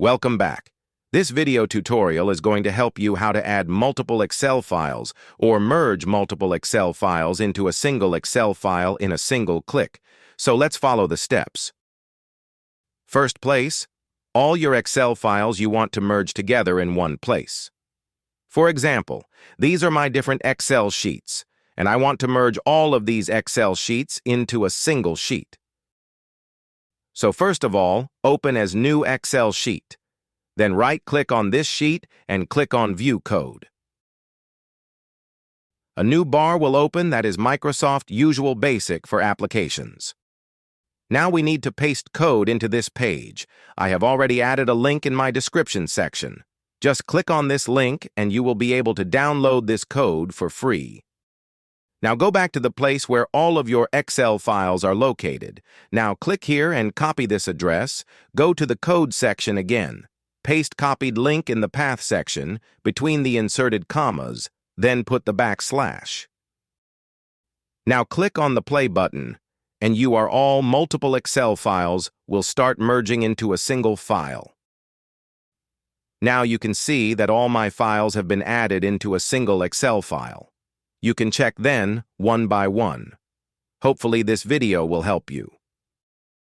Welcome back. This video tutorial is going to help you how to add multiple Excel files or merge multiple Excel files into a single Excel file in a single click. So let's follow the steps. First place, all your Excel files you want to merge together in one place. For example, these are my different Excel sheets, and I want to merge all of these Excel sheets into a single sheet. So first of all, open as New Excel Sheet. Then right-click on this sheet and click on View Code. A new bar will open that is Microsoft Visual Basic for applications. Now we need to paste code into this page. I have already added a link in my description section. Just click on this link and you will be able to download this code for free. Now go back to the place where all of your Excel files are located. Now click here and copy this address. Go to the code section again. Paste copied link in the path section between the inserted commas, then put the backslash. Now click on the play button, and all multiple Excel files will start merging into a single file. Now you can see that all my files have been added into a single Excel file. You can check then, one by one. Hopefully this video will help you.